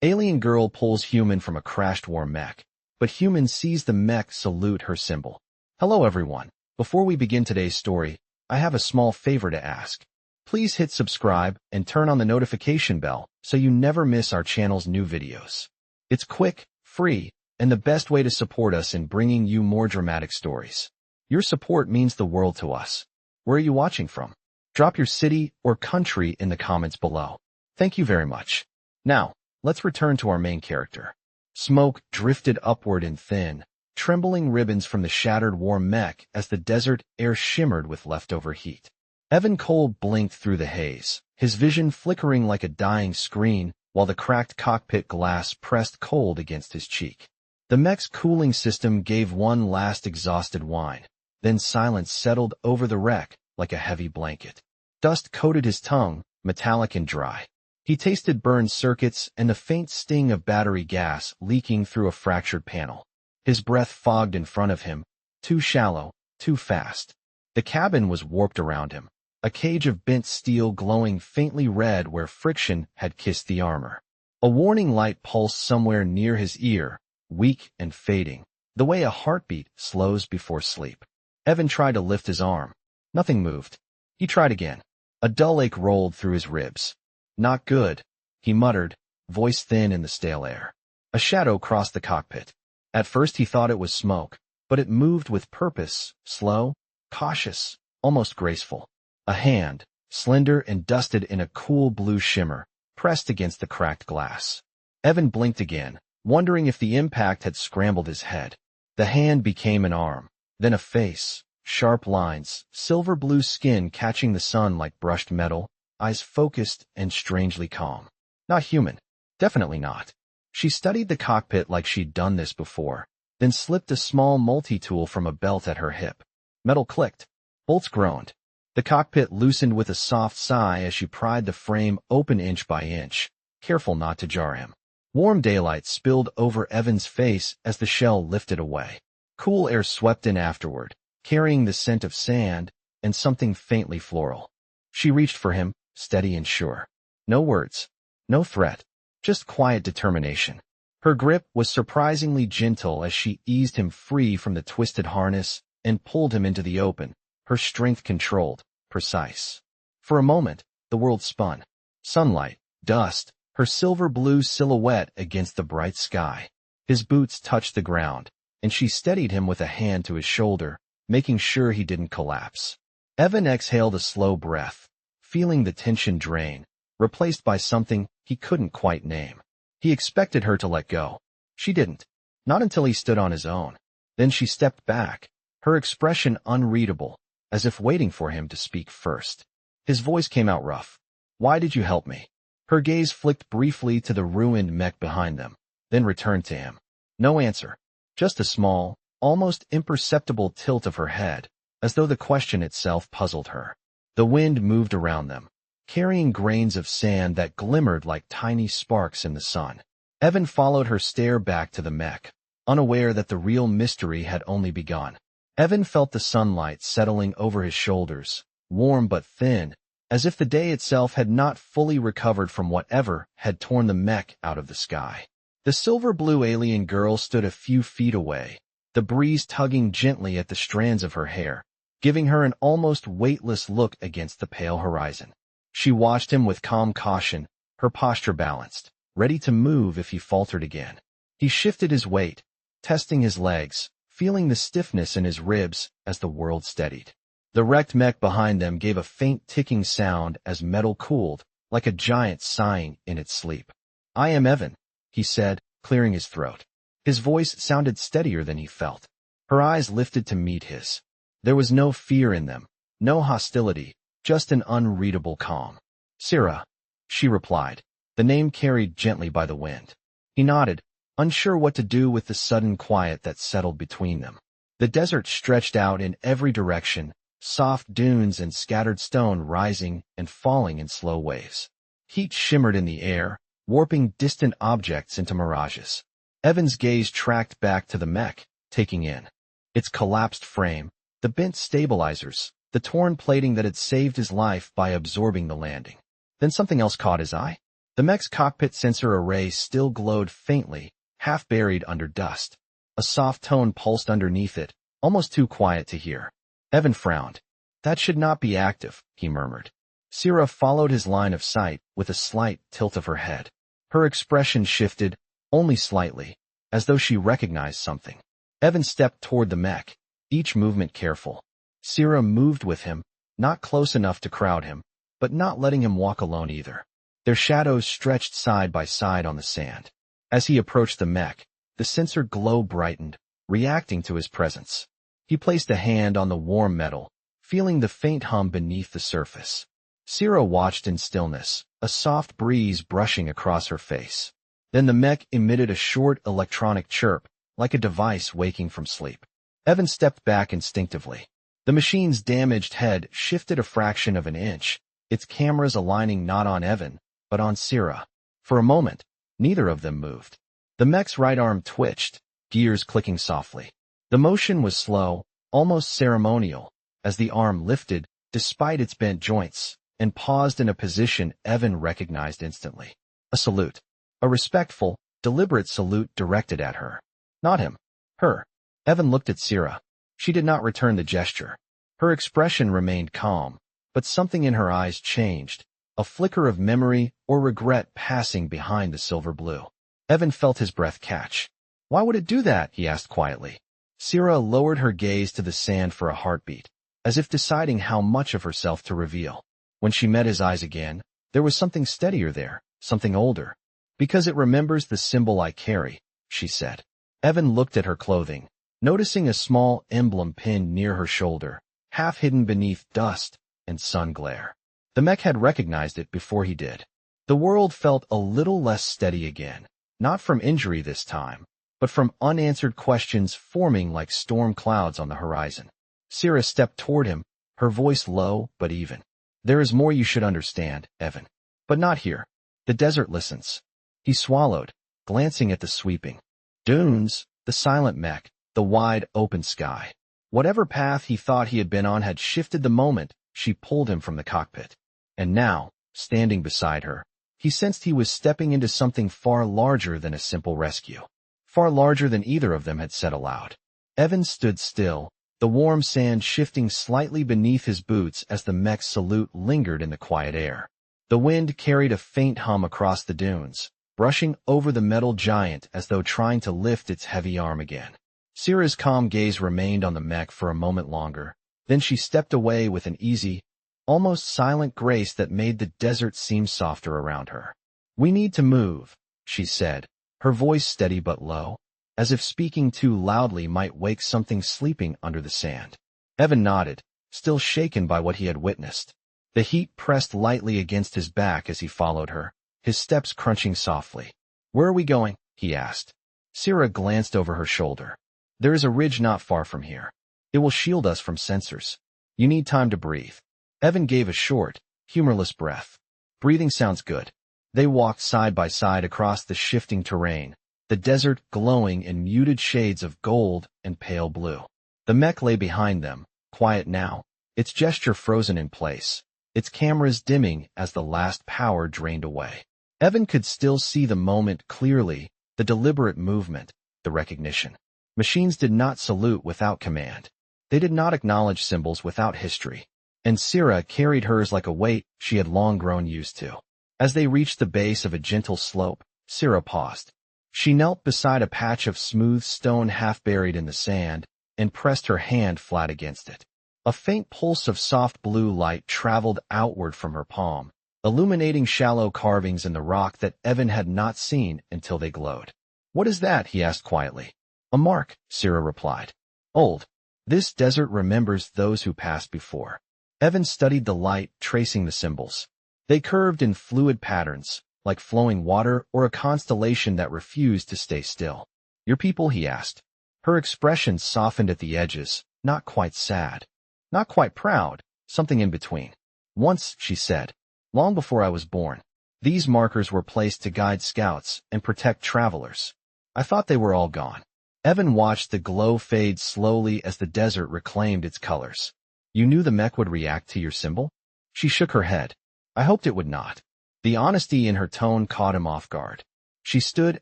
Alien girl pulls human from a crashed war mech, but human sees the mech salute her symbol. Hello everyone. Before we begin today's story, I have a small favor to ask. Please hit subscribe and turn on the notification bell so you never miss our channel's new videos. It's quick, free, and the best way to support us in bringing you more dramatic stories. Your support means the world to us. Where are you watching from? Drop your city or country in the comments below. Thank you very much. Now, let's return to our main character. Smoke drifted upward in thin, trembling ribbons from the shattered war mech as the desert air shimmered with leftover heat. Evan Cole blinked through the haze, his vision flickering like a dying screen while the cracked cockpit glass pressed cold against his cheek. The mech's cooling system gave one last exhausted whine. Then silence settled over the wreck like a heavy blanket. Dust coated his tongue, metallic and dry. He tasted burned circuits and the faint sting of battery gas leaking through a fractured panel. His breath fogged in front of him, too shallow, too fast. The cabin was warped around him, a cage of bent steel glowing faintly red where friction had kissed the armor. A warning light pulsed somewhere near his ear, weak and fading, the way a heartbeat slows before sleep. Evan tried to lift his arm. Nothing moved. He tried again. A dull ache rolled through his ribs. Not good, he muttered, voice thin in the stale air. A shadow crossed the cockpit. At first he thought it was smoke, but it moved with purpose, slow, cautious, almost graceful. A hand, slender and dusted in a cool blue shimmer, pressed against the cracked glass. Evan blinked again, wondering if the impact had scrambled his head. The hand became an arm, then a face, sharp lines, silver blue skin catching the sun like brushed metal, eyes focused and strangely calm. Not human. Definitely not. She studied the cockpit like she'd done this before, then slipped a small multi-tool from a belt at her hip. Metal clicked. Bolts groaned. The cockpit loosened with a soft sigh as she pried the frame open inch by inch, careful not to jar him. Warm daylight spilled over Evan's face as the shell lifted away. Cool air swept in afterward, carrying the scent of sand and something faintly floral. She reached for him, steady and sure. No words, no threat, just quiet determination. Her grip was surprisingly gentle as she eased him free from the twisted harness and pulled him into the open, her strength controlled, precise. For a moment, the world spun. Sunlight, dust, her silver blue silhouette against the bright sky. His boots touched the ground, and she steadied him with a hand to his shoulder, making sure he didn't collapse. Evan exhaled a slow breath, feeling the tension drain, replaced by something he couldn't quite name. He expected her to let go. She didn't. Not until he stood on his own. Then she stepped back, her expression unreadable, as if waiting for him to speak first. His voice came out rough. Why did you help me? Her gaze flicked briefly to the ruined mech behind them, then returned to him. No answer. Just a small, almost imperceptible tilt of her head, as though the question itself puzzled her. The wind moved around them, carrying grains of sand that glimmered like tiny sparks in the sun. Evan followed her stare back to the mech, unaware that the real mystery had only begun. Evan felt the sunlight settling over his shoulders, warm but thin, as if the day itself had not fully recovered from whatever had torn the mech out of the sky. The silver-blue alien girl stood a few feet away, the breeze tugging gently at the strands of her hair, giving her an almost weightless look against the pale horizon. She watched him with calm caution, her posture balanced, ready to move if he faltered again. He shifted his weight, testing his legs, feeling the stiffness in his ribs as the world steadied. The wrecked mech behind them gave a faint ticking sound as metal cooled, like a giant sighing in its sleep. I am Evan, he said, clearing his throat. His voice sounded steadier than he felt. Her eyes lifted to meet his. There was no fear in them, no hostility, just an unreadable calm. Syrah, she replied, the name carried gently by the wind. He nodded, unsure what to do with the sudden quiet that settled between them. The desert stretched out in every direction, soft dunes and scattered stone rising and falling in slow waves. Heat shimmered in the air, warping distant objects into mirages. Evan's gaze tracked back to the mech, taking in its collapsed frame, the bent stabilizers, the torn plating that had saved his life by absorbing the landing. Then something else caught his eye. The mech's cockpit sensor array still glowed faintly, half buried under dust. A soft tone pulsed underneath it, almost too quiet to hear. Evan frowned. That should not be active, he murmured. Sierra followed his line of sight with a slight tilt of her head. Her expression shifted, only slightly, as though she recognized something. Evan stepped toward the mech, each movement careful. Sierra moved with him, not close enough to crowd him, but not letting him walk alone either. Their shadows stretched side by side on the sand. As he approached the mech, the sensor glow brightened, reacting to his presence. He placed a hand on the warm metal, feeling the faint hum beneath the surface. Sierra watched in stillness, a soft breeze brushing across her face. Then the mech emitted a short electronic chirp, like a device waking from sleep. Evan stepped back instinctively. The machine's damaged head shifted a fraction of an inch, its cameras aligning not on Evan, but on Sierra. For a moment, neither of them moved. The mech's right arm twitched, gears clicking softly. The motion was slow, almost ceremonial, as the arm lifted, despite its bent joints, and paused in a position Evan recognized instantly. A salute. A respectful, deliberate salute directed at her. Not him. Her. Evan looked at Sierra. She did not return the gesture. Her expression remained calm, but something in her eyes changed, a flicker of memory or regret passing behind the silver blue. Evan felt his breath catch. Why would it do that? He asked quietly. Sierra lowered her gaze to the sand for a heartbeat, as if deciding how much of herself to reveal. When she met his eyes again, there was something steadier there, something older. Because it remembers the symbol I carry, she said. Evan looked at her clothing, noticing a small emblem pinned near her shoulder, half hidden beneath dust and sun glare. The mech had recognized it before he did. The world felt a little less steady again, not from injury this time, but from unanswered questions forming like storm clouds on the horizon. Sierra stepped toward him, her voice low but even. There is more you should understand, Evan. But not here. The desert listens. He swallowed, glancing at the sweeping dunes, the silent mech, the wide open sky. Whatever path he thought he had been on had shifted the moment she pulled him from the cockpit. And now, standing beside her, he sensed he was stepping into something far larger than a simple rescue. Far larger than either of them had said aloud. Evan stood still, the warm sand shifting slightly beneath his boots as the mech's salute lingered in the quiet air. The wind carried a faint hum across the dunes, brushing over the metal giant as though trying to lift its heavy arm again. Sierra's calm gaze remained on the mech for a moment longer, then she stepped away with an easy, almost silent grace that made the desert seem softer around her. We need to move, she said, her voice steady but low, as if speaking too loudly might wake something sleeping under the sand. Evan nodded, still shaken by what he had witnessed. The heat pressed lightly against his back as he followed her, his steps crunching softly. Where are we going? He asked. Sierra glanced over her shoulder. There is a ridge not far from here. It will shield us from sensors. You need time to breathe. Evan gave a short, humorless breath. Breathing sounds good. They walked side by side across the shifting terrain, the desert glowing in muted shades of gold and pale blue. The mech lay behind them, quiet now, its gesture frozen in place, its cameras dimming as the last power drained away. Evan could still see the moment clearly, the deliberate movement, the recognition. Machines did not salute without command. They did not acknowledge symbols without history. And Sierra carried hers like a weight she had long grown used to. As they reached the base of a gentle slope, Sierra paused. She knelt beside a patch of smooth stone half buried in the sand and pressed her hand flat against it. A faint pulse of soft blue light traveled outward from her palm, illuminating shallow carvings in the rock that Evan had not seen until they glowed. What is that? He asked quietly. A mark, Sierra replied. Old. This desert remembers those who passed before. Evan studied the light, tracing the symbols. They curved in fluid patterns, like flowing water or a constellation that refused to stay still. Your people? He asked. Her expression softened at the edges, not quite sad, not quite proud, something in between. Once, she said, long before I was born, these markers were placed to guide scouts and protect travelers. I thought they were all gone. Evan watched the glow fade slowly as the desert reclaimed its colors. You knew the mech would react to your symbol? She shook her head. I hoped it would not. The honesty in her tone caught him off guard. She stood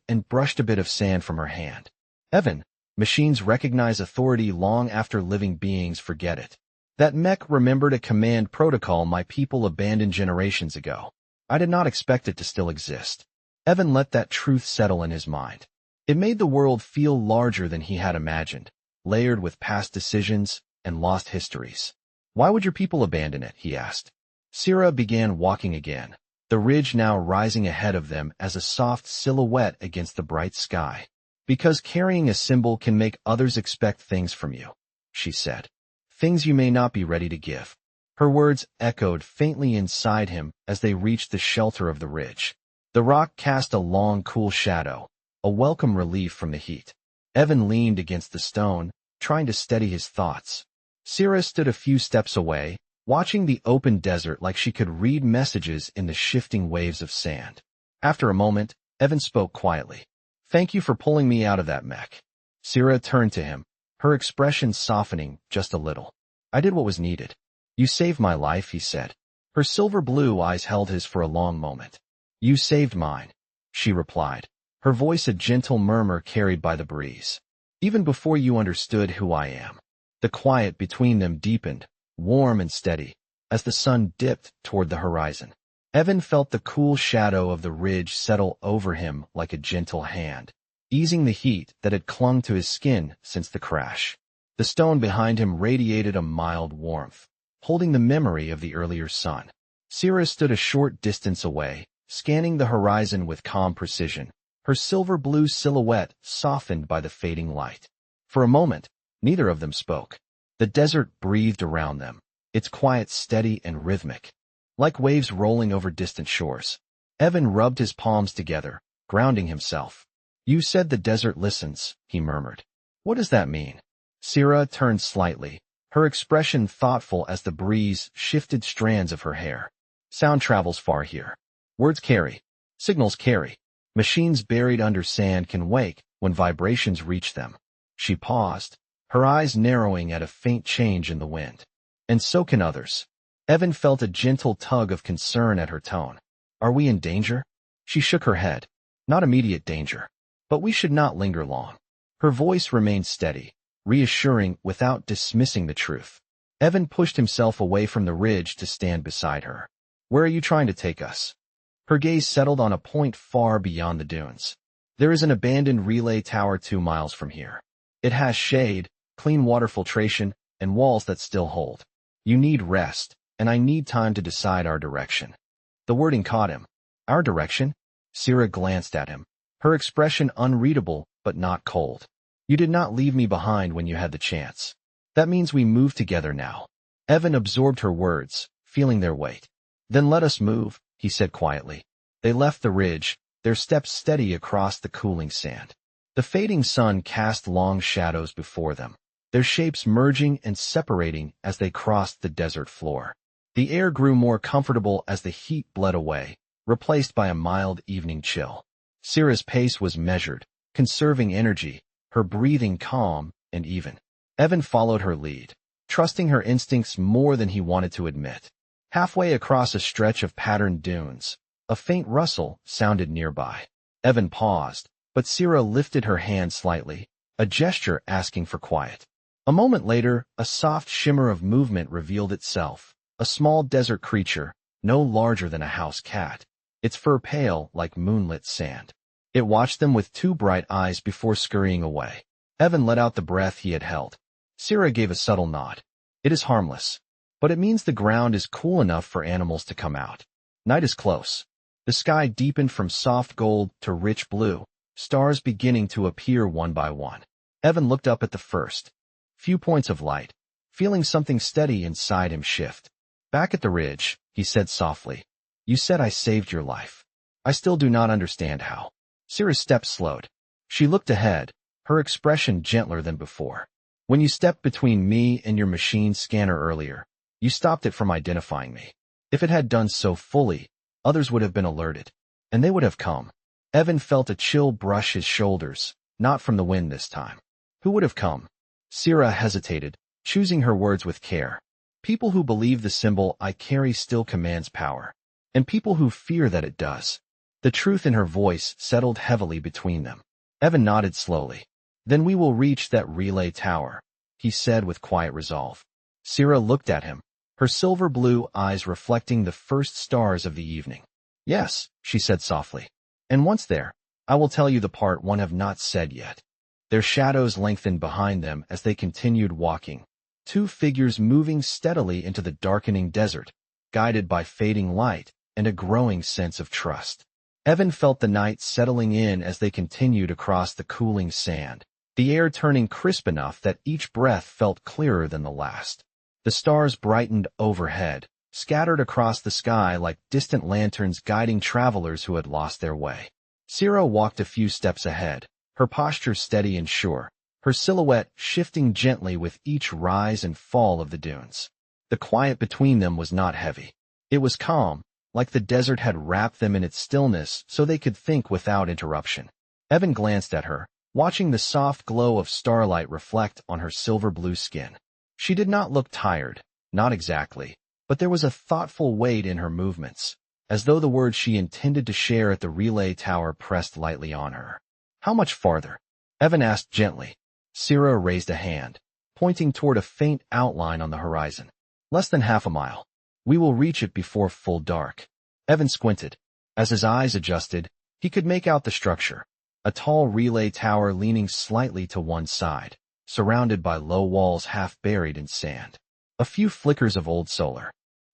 and brushed a bit of sand from her hand. Evan, machines recognize authority long after living beings forget it. That mech remembered a command protocol my people abandoned generations ago. I did not expect it to still exist. Evan let that truth settle in his mind. It made the world feel larger than he had imagined, layered with past decisions and lost histories. Why would your people abandon it? He asked. Sira began walking again, the ridge now rising ahead of them as a soft silhouette against the bright sky. Because carrying a symbol can make others expect things from you, she said. Things you may not be ready to give. Her words echoed faintly inside him as they reached the shelter of the ridge. The rock cast a long, cool shadow, a welcome relief from the heat. Evan leaned against the stone, trying to steady his thoughts. Sira stood a few steps away, watching the open desert like she could read messages in the shifting waves of sand. After a moment, Evan spoke quietly. Thank you for pulling me out of that mech. Sira turned to him, her expression softening just a little. I did what was needed. You saved my life, he said. Her silver blue eyes held his for a long moment. You saved mine, she replied, her voice a gentle murmur carried by the breeze. Even before you understood who I am. The quiet between them deepened, warm and steady, as the sun dipped toward the horizon. Evan felt the cool shadow of the ridge settle over him like a gentle hand, easing the heat that had clung to his skin since the crash. The stone behind him radiated a mild warmth, holding the memory of the earlier sun. Sira stood a short distance away, scanning the horizon with calm precision, her silver blue silhouette softened by the fading light. For a moment, neither of them spoke. The desert breathed around them, its quiet steady and rhythmic, like waves rolling over distant shores. Evan rubbed his palms together, grounding himself. You said the desert listens, he murmured. What does that mean? Sira turned slightly, her expression thoughtful as the breeze shifted strands of her hair. Sound travels far here. Words carry. Signals carry. Machines buried under sand can wake when vibrations reach them. She paused, her eyes narrowing at a faint change in the wind. And so can others. Evan felt a gentle tug of concern at her tone. Are we in danger? She shook her head. Not immediate danger. But we should not linger long. Her voice remained steady, reassuring without dismissing the truth. Evan pushed himself away from the ridge to stand beside her. Where are you trying to take us? Her gaze settled on a point far beyond the dunes. There is an abandoned relay tower 2 miles from here. It has shade, clean water filtration, and walls that still hold. You need rest, and I need time to decide our direction. The wording caught him. Our direction? Sira glanced at him, her expression unreadable but not cold. You did not leave me behind when you had the chance. That means we move together now. Evan absorbed her words, feeling their weight. Then let us move, he said quietly. They left the ridge, their steps steady across the cooling sand. The fading sun cast long shadows before them, their shapes merging and separating as they crossed the desert floor. The air grew more comfortable as the heat bled away, replaced by a mild evening chill. Sira's pace was measured, conserving energy, her breathing calm and even. Evan followed her lead, trusting her instincts more than he wanted to admit. Halfway across a stretch of patterned dunes, a faint rustle sounded nearby. Evan paused, but Sira lifted her hand slightly, a gesture asking for quiet. A moment later, a soft shimmer of movement revealed itself, a small desert creature, no larger than a house cat, its fur pale like moonlit sand. It watched them with 2 bright eyes before scurrying away. Evan let out the breath he had held. Sira gave a subtle nod. It is harmless, but it means the ground is cool enough for animals to come out. Night is close. The sky deepened from soft gold to rich blue, stars beginning to appear one by one. Evan looked up at the first few points of light, feeling something steady inside him shift. Back at the ridge, he said softly, You said I saved your life. I still do not understand how. Sira's steps slowed. She looked ahead, her expression gentler than before. When you stepped between me and your machine scanner earlier, you stopped it from identifying me. If it had done so fully, others would have been alerted, and they would have come. Evan felt a chill brush his shoulders, not from the wind this time. Who would have come? Sira hesitated, choosing her words with care. People who believe the symbol I carry still commands power. and people who fear that it does. The truth in her voice settled heavily between them. Evan nodded slowly. Then we will reach that relay tower, he said with quiet resolve. Syrah looked at him, her silver blue eyes reflecting the first stars of the evening. Yes, she said softly. And once there, I will tell you the part one have not said yet. Their shadows lengthened behind them as they continued walking, two figures moving steadily into the darkening desert, guided by fading light and a growing sense of trust. Evan felt the night settling in as they continued across the cooling sand, the air turning crisp enough that each breath felt clearer than the last. The stars brightened overhead, scattered across the sky like distant lanterns guiding travelers who had lost their way. Syrah walked a few steps ahead, her posture steady and sure, her silhouette shifting gently with each rise and fall of the dunes. The quiet between them was not heavy. It was calm, like the desert had wrapped them in its stillness so they could think without interruption. Evan glanced at her, watching the soft glow of starlight reflect on her silver-blue skin. She did not look tired, not exactly, but there was a thoughtful weight in her movements, as though the words she intended to share at the relay tower pressed lightly on her. How much farther? Evan asked gently. Syrah raised a hand, pointing toward a faint outline on the horizon. Less than half a mile. We will reach it before full dark. Evan squinted. As his eyes adjusted, he could make out the structure, a tall relay tower leaning slightly to one side, surrounded by low walls half buried in sand. A few flickers of old solar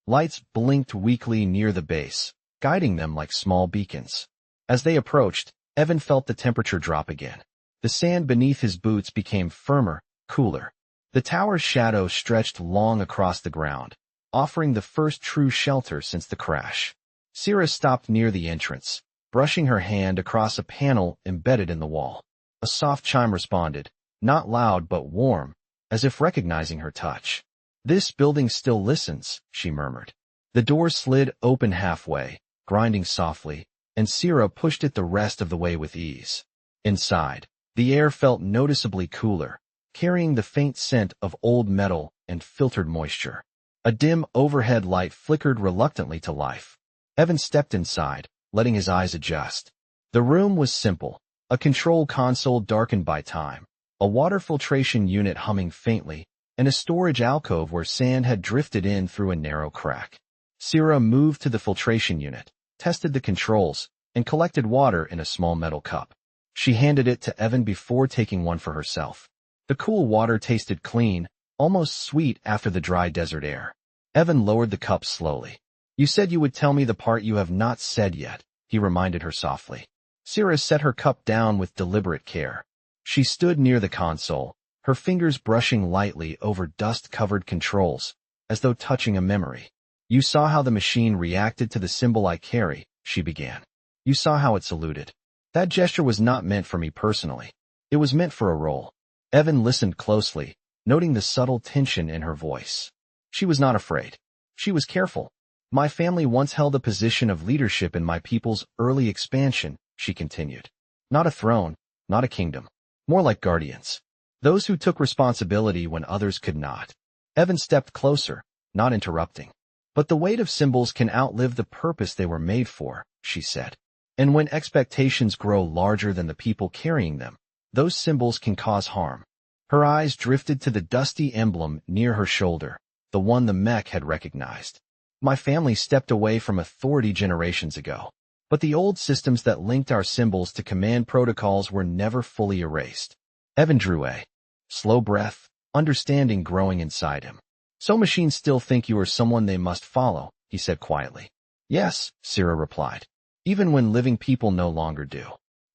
lights blinked weakly near the base, guiding them like small beacons. As they approached, Evan felt the temperature drop again. The sand beneath his boots became firmer, cooler. The tower's shadow stretched long across the ground, offering the first true shelter since the crash. Syrah stopped near the entrance, brushing her hand across a panel embedded in the wall. A soft chime responded, not loud but warm, as if recognizing her touch. This building still listens, she murmured. The door slid open halfway, grinding softly, and Syrah pushed it the rest of the way with ease. Inside, the air felt noticeably cooler, carrying the faint scent of old metal and filtered moisture. A dim overhead light flickered reluctantly to life. Evan stepped inside, letting his eyes adjust. The room was simple, a control console darkened by time, a water filtration unit humming faintly, and a storage alcove where sand had drifted in through a narrow crack. Syrah moved to the filtration unit, tested the controls, and collected water in a small metal cup. She handed it to Evan before taking one for herself. The cool water tasted clean, almost sweet after the dry desert air. Evan lowered the cup slowly. You said you would tell me the part you have not said yet, he reminded her softly. Syrah set her cup down with deliberate care. She stood near the console, her fingers brushing lightly over dust-covered controls, as though touching a memory. You saw how the machine reacted to the symbol I carry, she began. You saw how it saluted. That gesture was not meant for me personally. It was meant for a role. Evan listened closely, noting the subtle tension in her voice. She was not afraid. She was careful. My family once held a position of leadership in my people's early expansion, she continued. Not a throne, not a kingdom. More like guardians. Those who took responsibility when others could not. Evan stepped closer, not interrupting. But the weight of symbols can outlive the purpose they were made for, she said. And when expectations grow larger than the people carrying them, those symbols can cause harm. Her eyes drifted to the dusty emblem near her shoulder, the one the Mech had recognized. My family stepped away from authority generations ago, but the old systems that linked our symbols to command protocols were never fully erased. Evan drew a slow breath, understanding growing inside him. So machines still think you are someone they must follow, he said quietly. Yes, Syrah replied. Even when living people no longer do.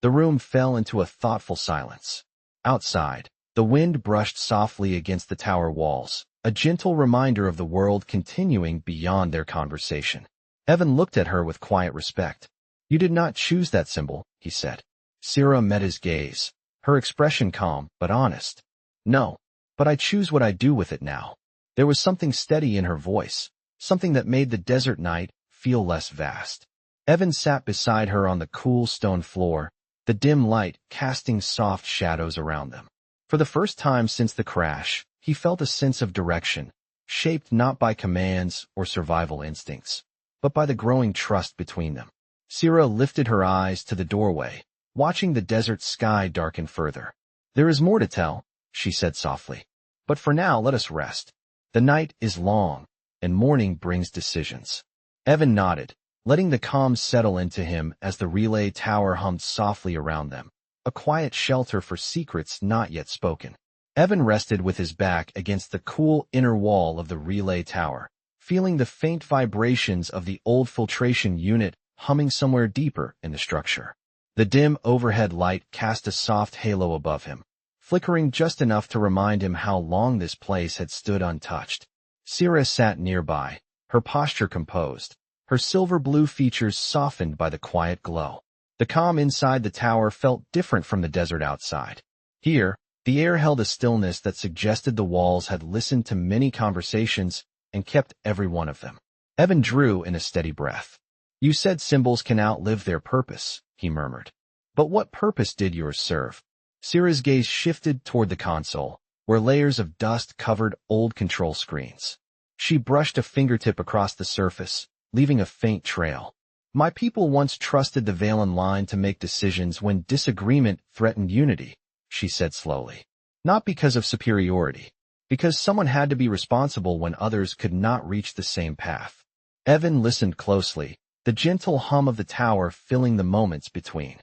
The room fell into a thoughtful silence. Outside, the wind brushed softly against the tower walls, a gentle reminder of the world continuing beyond their conversation. Evan looked at her with quiet respect. You did not choose that symbol, he said. Syrah met his gaze, her expression calm but honest. No, but I choose what I do with it now. There was something steady in her voice, something that made the desert night feel less vast. Evan sat beside her on the cool stone floor, the dim light casting soft shadows around them. For the first time since the crash, he felt a sense of direction, shaped not by commands or survival instincts, but by the growing trust between them. Sira lifted her eyes to the doorway, watching the desert sky darken further. "There is more to tell," she said softly. "But for now, let us rest. The night is long, and morning brings decisions." Evan nodded, letting the calm settle into him as the relay tower hummed softly around them, a quiet shelter for secrets not yet spoken. Evan rested with his back against the cool inner wall of the relay tower, feeling the faint vibrations of the old filtration unit humming somewhere deeper in the structure. The dim overhead light cast a soft halo above him, flickering just enough to remind him how long this place had stood untouched. Sira sat nearby, her posture composed, her silver-blue features softened by the quiet glow. The calm inside the tower felt different from the desert outside. Here, the air held a stillness that suggested the walls had listened to many conversations and kept every one of them. Evan drew in a steady breath. "You said symbols can outlive their purpose," he murmured. "But what purpose did yours serve?" Sira's gaze shifted toward the console, where layers of dust covered old control screens. She brushed a fingertip across the surface, leaving a faint trail. "My people once trusted the Valen line to make decisions when disagreement threatened unity," she said slowly. "Not because of superiority, because someone had to be responsible when others could not reach the same path." Evan listened closely, the gentle hum of the tower filling the moments between.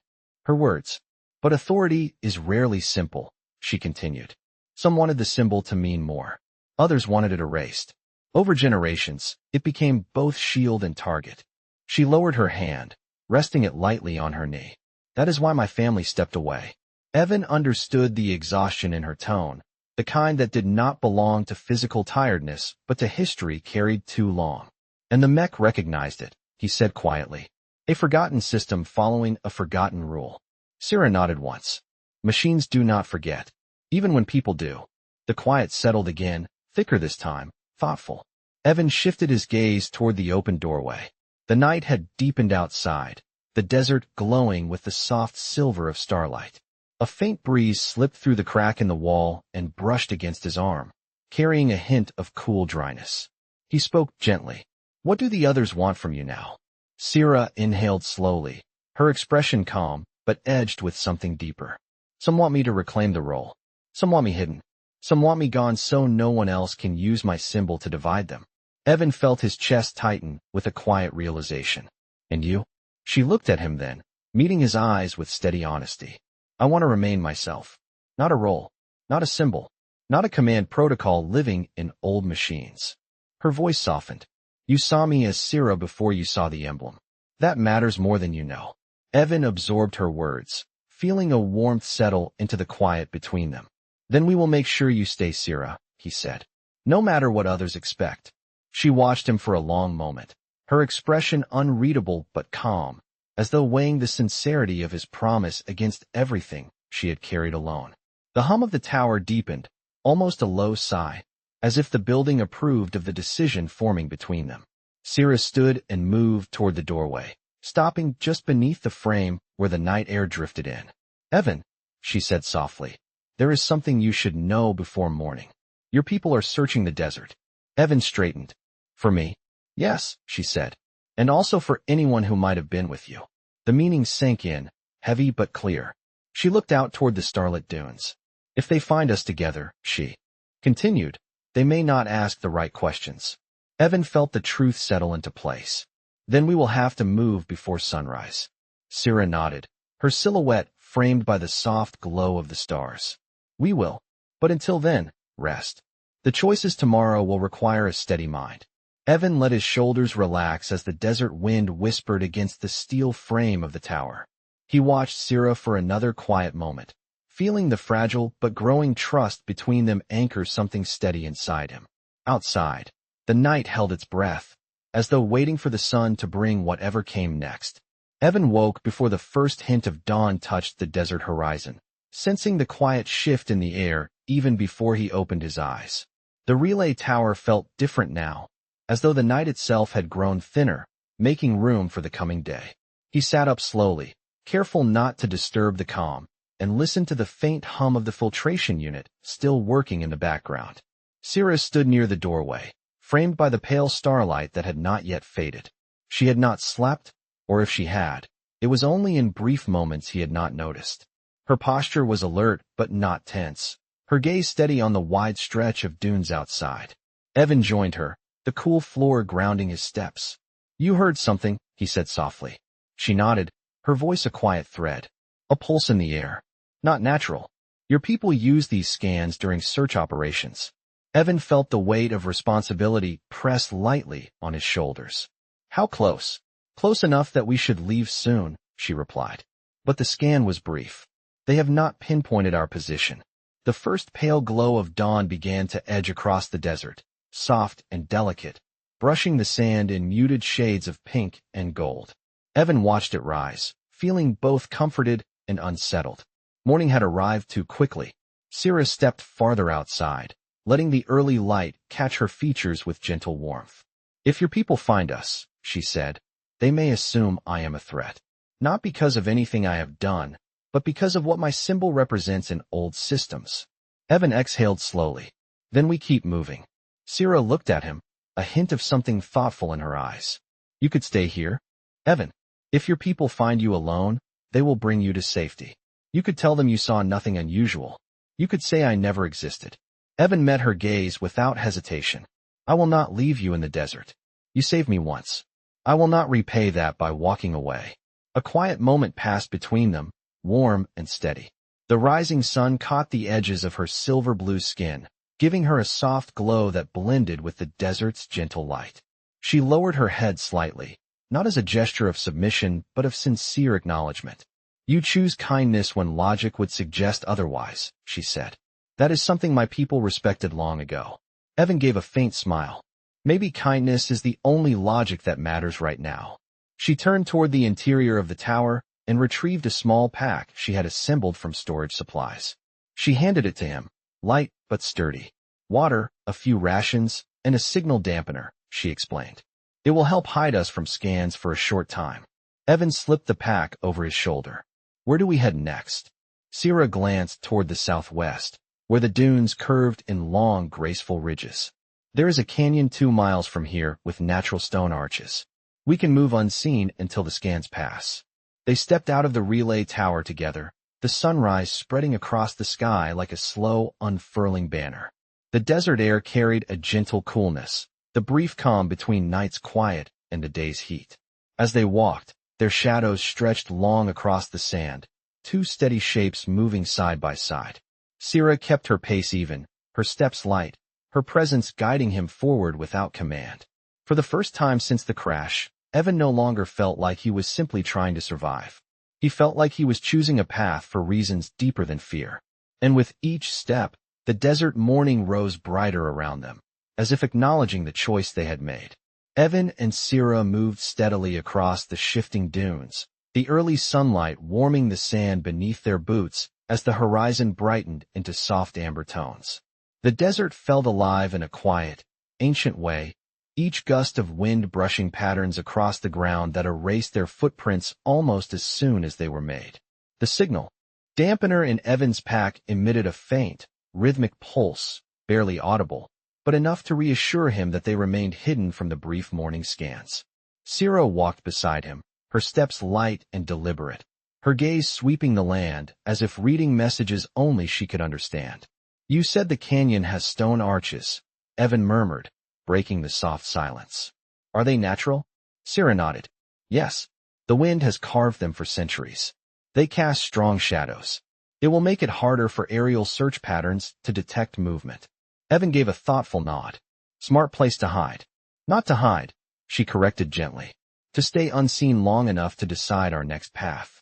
Her words. "But authority is rarely simple," she continued. "Some wanted the symbol to mean more. Others wanted it erased. Over generations, it became both shield and target." She lowered her hand, resting it lightly on her knee. "That is why my family stepped away." Evan understood the exhaustion in her tone, the kind that did not belong to physical tiredness but to history carried too long. "And the Mech recognized it," he said quietly. "A forgotten system following a forgotten rule." Sira nodded once. "Machines do not forget, even when people do." The quiet settled again, thicker this time, thoughtful. Evan shifted his gaze toward the open doorway. The night had deepened outside, the desert glowing with the soft silver of starlight. A faint breeze slipped through the crack in the wall and brushed against his arm, carrying a hint of cool dryness. He spoke gently. "What do the others want from you now?" Sira inhaled slowly, her expression calm, but edged with something deeper. "Some want me to reclaim the role. Some want me hidden. Some want me gone so no one else can use my symbol to divide them." Evan felt his chest tighten with a quiet realization. "And you?" She looked at him then, meeting his eyes with steady honesty. "I want to remain myself. Not a role. Not a symbol. Not a command protocol living in old machines." Her voice softened. "You saw me as Sira before you saw the emblem. That matters more than you know." Evan absorbed her words, feeling a warmth settle into the quiet between them. "Then we will make sure you stay Sira," he said. "No matter what others expect." She watched him for a long moment, her expression unreadable but calm, as though weighing the sincerity of his promise against everything she had carried alone. The hum of the tower deepened, almost a low sigh, as if the building approved of the decision forming between them. Sira stood and moved toward the doorway, stopping just beneath the frame where the night air drifted in. "Evan," she said softly, "there is something you should know before morning. Your people are searching the desert." Evan straightened. "For me?" "Yes," she said, "and also for anyone who might have been with you." The meaning sank in, heavy but clear. She looked out toward the starlit dunes. "If they find us together," she continued, "they may not ask the right questions." Evan felt the truth settle into place. "Then we will have to move before sunrise." Sira nodded, her silhouette framed by the soft glow of the stars. "We will. But until then, rest. The choices tomorrow will require a steady mind." Evan let his shoulders relax as the desert wind whispered against the steel frame of the tower. He watched Sira for another quiet moment, feeling the fragile but growing trust between them anchor something steady inside him. Outside, the night held its breath, as though waiting for the sun to bring whatever came next. Evan woke before the first hint of dawn touched the desert horizon, sensing the quiet shift in the air even before he opened his eyes. The relay tower felt different now, as though the night itself had grown thinner, making room for the coming day. He sat up slowly, careful not to disturb the calm, and listened to the faint hum of the filtration unit still working in the background. Sira stood near the doorway, framed by the pale starlight that had not yet faded. She had not slept, or if she had, it was only in brief moments he had not noticed. Her posture was alert but not tense, her gaze steady on the wide stretch of dunes outside. Evan joined her, the cool floor grounding his steps. "You heard something," he said softly. She nodded, her voice a quiet thread. "A pulse in the air. Not natural. Your people use these scans during search operations." Evan felt the weight of responsibility press lightly on his shoulders. "How close?" "Close enough that we should leave soon," she replied. But the scan was brief. "They have not pinpointed our position." The first pale glow of dawn began to edge across the desert, soft and delicate, brushing the sand in muted shades of pink and gold. Evan watched it rise, feeling both comforted and unsettled. Morning had arrived too quickly. Syrah stepped farther outside, letting the early light catch her features with gentle warmth. "If your people find us," she said, "they may assume I am a threat. Not because of anything I have done, but because of what my symbol represents in old systems." Evan exhaled slowly. "Then we keep moving." Syrah looked at him, a hint of something thoughtful in her eyes. "You could stay here, Evan. If your people find you alone, they will bring you to safety. You could tell them you saw nothing unusual. You could say I never existed." Evan met her gaze without hesitation. "I will not leave you in the desert. You saved me once. I will not repay that by walking away." A quiet moment passed between them, warm and steady. The rising sun caught the edges of her silver-blue skin, giving her a soft glow that blended with the desert's gentle light. She lowered her head slightly, not as a gesture of submission but of sincere acknowledgement. "You choose kindness when logic would suggest otherwise," she said. "That is something my people respected long ago." Evan gave a faint smile. "Maybe kindness is the only logic that matters right now." She turned toward the interior of the tower and retrieved a small pack she had assembled from storage supplies. She handed it to him, light but sturdy. "Water, a few rations, and a signal dampener," she explained. "It will help hide us from scans for a short time." Evan slipped the pack over his shoulder. "Where do we head next?" Syrah glanced toward the southwest, where the dunes curved in long, graceful ridges. "There is a canyon 2 miles from here with natural stone arches. We can move unseen until the scans pass." They stepped out of the relay tower together, the sunrise spreading across the sky like a slow, unfurling banner. The desert air carried a gentle coolness, the brief calm between night's quiet and the day's heat. As they walked, their shadows stretched long across the sand, 2 steady shapes moving side by side. Syrah kept her pace even, her steps light, her presence guiding him forward without command. For the first time since the crash, Evan no longer felt like he was simply trying to survive. He felt like he was choosing a path for reasons deeper than fear. And with each step, the desert morning rose brighter around them, as if acknowledging the choice they had made. Evan and Syrah moved steadily across the shifting dunes, the early sunlight warming the sand beneath their boots as the horizon brightened into soft amber tones. The desert felt alive in a quiet, ancient way, each gust of wind brushing patterns across the ground that erased their footprints almost as soon as they were made. The signal dampener in Evan's pack emitted a faint, rhythmic pulse, barely audible, but enough to reassure him that they remained hidden from the brief morning scans. Syrah walked beside him, her steps light and deliberate, her gaze sweeping the land as if reading messages only she could understand. "You said the canyon has stone arches," Evan murmured, breaking the soft silence. "Are they natural?" Syrah nodded. "Yes. The wind has carved them for centuries. They cast strong shadows. It will make it harder for aerial search patterns to detect movement." Evan gave a thoughtful nod. "Smart place to hide." "Not to hide," she corrected gently. "To stay unseen long enough to decide our next path."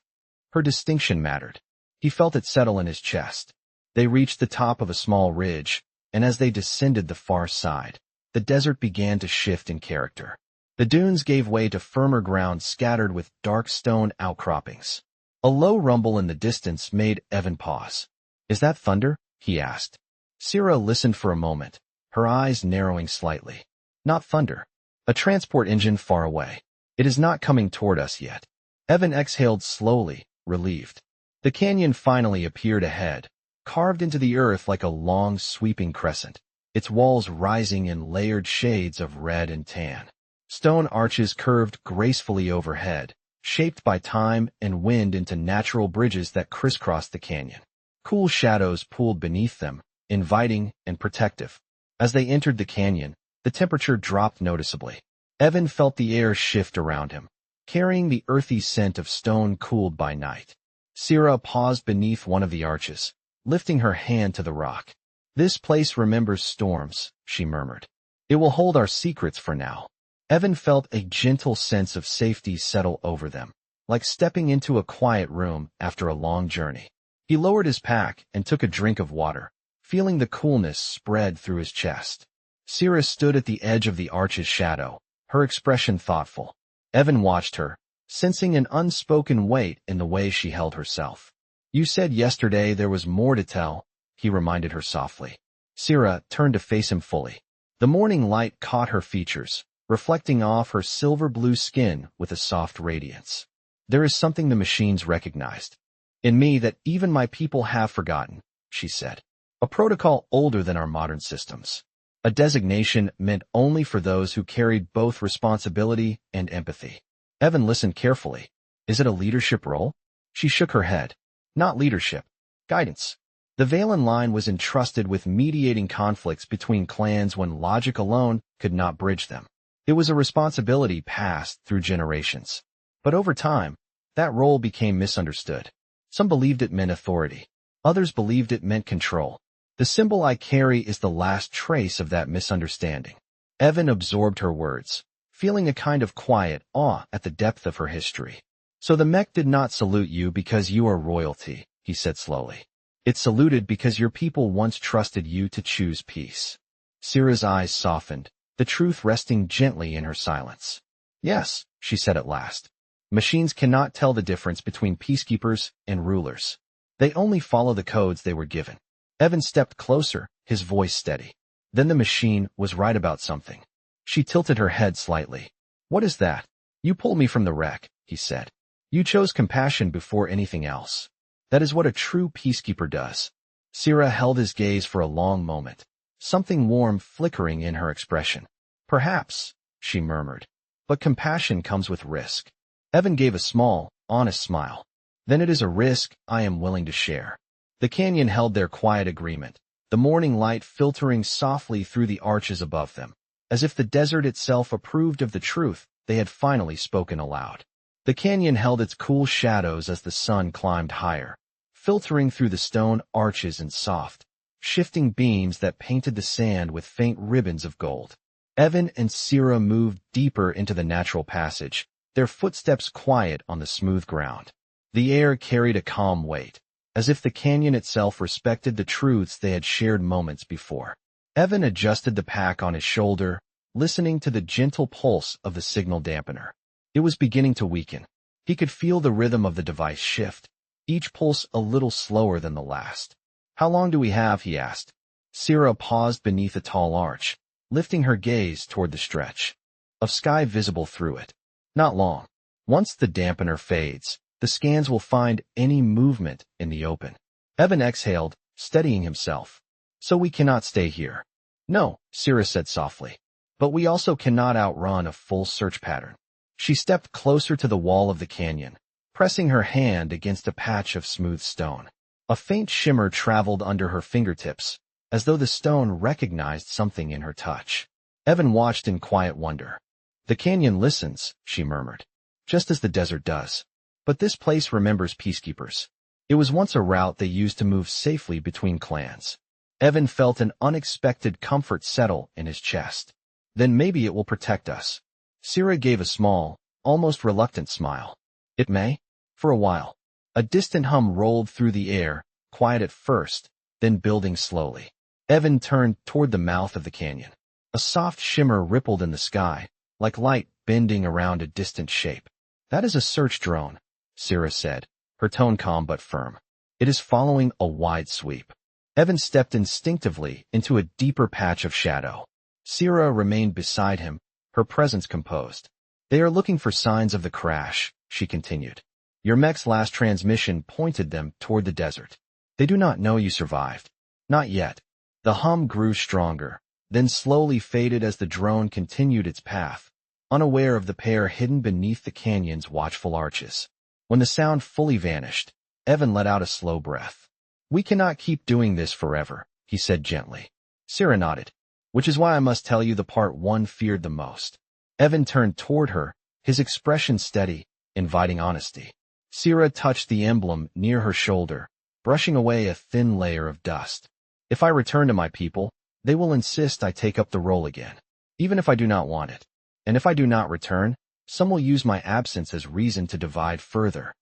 Her distinction mattered. He felt it settle in his chest. They reached the top of a small ridge, and as they descended the far side, the desert began to shift in character. The dunes gave way to firmer ground scattered with dark stone outcroppings. A low rumble in the distance made Evan pause. "Is that thunder?" he asked. Syrah listened for a moment, her eyes narrowing slightly. "Not thunder. A transport engine far away. It is not coming toward us yet." Evan exhaled slowly, relieved. The canyon finally appeared ahead, carved into the earth like a long, sweeping crescent, its walls rising in layered shades of red and tan. Stone arches curved gracefully overhead, shaped by time and wind into natural bridges that crisscrossed the canyon. Cool shadows pooled beneath them, inviting and protective. As they entered the canyon, the temperature dropped noticeably. Evan felt the air shift around him, carrying the earthy scent of stone cooled by night. Sierra paused beneath one of the arches, lifting her hand to the rock. "This place remembers storms," she murmured. "It will hold our secrets for now." Evan felt a gentle sense of safety settle over them, like stepping into a quiet room after a long journey. He lowered his pack and took a drink of water, feeling the coolness spread through his chest. Sierra stood at the edge of the arch's shadow, her expression thoughtful. Evan watched her, sensing an unspoken weight in the way she held herself. "You said yesterday there was more to tell," he reminded her softly. Sierra turned to face him fully. The morning light caught her features, reflecting off her silver-blue skin with a soft radiance. "There is something the machines recognized in me that even my people have forgotten," she said. "A protocol older than our modern systems. A designation meant only for those who carried both responsibility and empathy." Evan listened carefully. "Is it a leadership role?" She shook her head. "Not leadership. Guidance." The Valen line was entrusted with mediating conflicts between clans when logic alone could not bridge them. It was a responsibility passed through generations. But over time, that role became misunderstood. Some believed it meant authority. Others believed it meant control. The symbol I carry is the last trace of that misunderstanding. Evan absorbed her words, feeling a kind of quiet awe at the depth of her history. "So the Mech did not salute you because you are royalty," he said slowly. "It saluted because your people once trusted you to choose peace." Sierra's eyes softened, the truth resting gently in her silence. "Yes," she said at last. "Machines cannot tell the difference between peacekeepers and rulers. They only follow the codes they were given." Evan stepped closer, his voice steady. Then the machine was right about something. She tilted her head slightly. "What is that?" "You pulled me from the wreck," he said. "You chose compassion before anything else. That is what a true peacekeeper does." Sierra held his gaze for a long moment, something warm flickering in her expression. "Perhaps," she murmured, "but compassion comes with risk." Evan gave a small, honest smile. "Then it is a risk I am willing to share." The canyon held their quiet agreement, the morning light filtering softly through the arches above them, as if the desert itself approved of the truth they had finally spoken aloud. The canyon held its cool shadows as the sun climbed higher, filtering through the stone arches in soft, shifting beams that painted the sand with faint ribbons of gold. Evan and Sierra moved deeper into the natural passage, their footsteps quiet on the smooth ground. The air carried a calm weight, as if the canyon itself respected the truths they had shared moments before. Evan adjusted the pack on his shoulder, listening to the gentle pulse of the signal dampener. It was beginning to weaken. He could feel the rhythm of the device shift, each pulse a little slower than the last. "How long do we have?" he asked. Sierra paused beneath a tall arch, lifting her gaze toward the stretch of sky visible through it. "Not long. Once the dampener fades, the scans will find any movement in the open." Evan exhaled, steadying himself. "So we cannot stay here." "No," Sierra said softly. "But we also cannot outrun a full search pattern." She stepped closer to the wall of the canyon, pressing her hand against a patch of smooth stone. A faint shimmer traveled under her fingertips, as though the stone recognized something in her touch. Evan watched in quiet wonder. "The canyon listens," she murmured, "just as the desert does. But this place remembers peacekeepers. It was once a route they used to move safely between clans." Evan felt an unexpected comfort settle in his chest. "Then maybe it will protect us." Sierra gave a small, almost reluctant smile. "It may?" For a while, a distant hum rolled through the air, quiet at first, then building slowly. Evan turned toward the mouth of the canyon. A soft shimmer rippled in the sky, like light bending around a distant shape. "That is a search drone," Sierra said, her tone calm but firm. "It is following a wide sweep." Evan stepped instinctively into a deeper patch of shadow. Sierra remained beside him, her presence composed. "They are looking for signs of the crash," she continued. "Your Mech's last transmission pointed them toward the desert. They do not know you survived. Not yet." The hum grew stronger, then slowly faded as the drone continued its path, unaware of the pair hidden beneath the canyon's watchful arches. When the sound fully vanished, Evan let out a slow breath. "We cannot keep doing this forever," he said gently. Sierra nodded. "Which is why I must tell you the part one feared the most." Evan turned toward her, his expression steady, inviting honesty. Sierra touched the emblem near her shoulder, brushing away a thin layer of dust. "If I return to my people, they will insist I take up the role again, even if I do not want it. And if I do not return, some will use my absence as reason to divide further."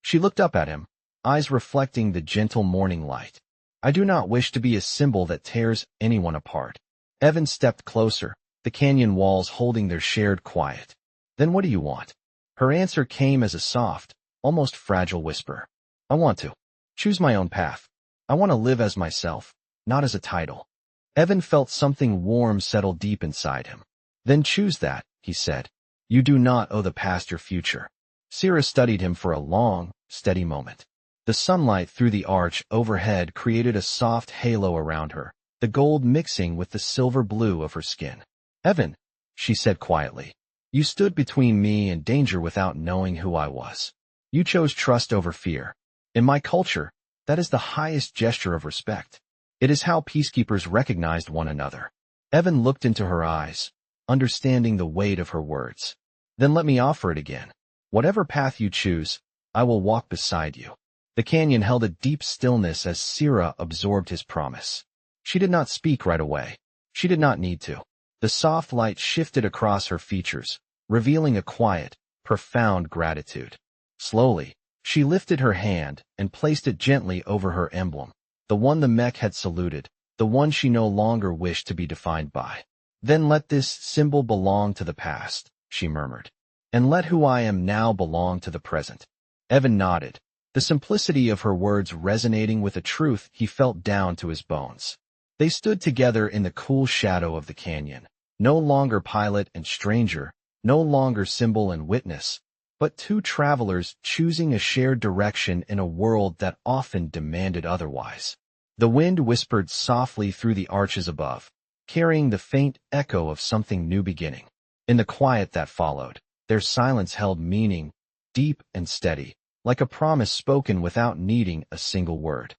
She looked up at him, eyes reflecting the gentle morning light. "I do not wish to be a symbol that tears anyone apart." Evan stepped closer, the canyon walls holding their shared quiet. "Then what do you want?" Her answer came as a soft, almost fragile whisper. "I want to choose my own path. I want to live as myself, not as a title." Evan felt something warm settle deep inside him. "Then choose that," he said. "You do not owe the past your future." Sierra studied him for a long, steady moment. The sunlight through the arch overhead created a soft halo around her, the gold mixing with the silver blue of her skin. "Evan," she said quietly, "you stood between me and danger without knowing who I was. You chose trust over fear. In my culture, that is the highest gesture of respect. It is how peacekeepers recognized one another." Evan looked into her eyes, understanding the weight of her words. "Then let me offer it again. Whatever path you choose, I will walk beside you." The canyon held a deep stillness as Sierra absorbed his promise. She did not speak right away. She did not need to. The soft light shifted across her features, revealing a quiet, profound gratitude. Slowly, she lifted her hand and placed it gently over her emblem, the one the Mech had saluted, the one she no longer wished to be defined by. "Then let this symbol belong to the past," she murmured, "and let who I am now belong to the present." Evan nodded, the simplicity of her words resonating with a truth he felt down to his bones. They stood together in the cool shadow of the canyon, no longer pilot and stranger, no longer symbol and witness, but two travelers choosing a shared direction in a world that often demanded otherwise. The wind whispered softly through the arches above, carrying the faint echo of something new beginning. In the quiet that followed, their silence held meaning, deep and steady, like a promise spoken without needing a single word.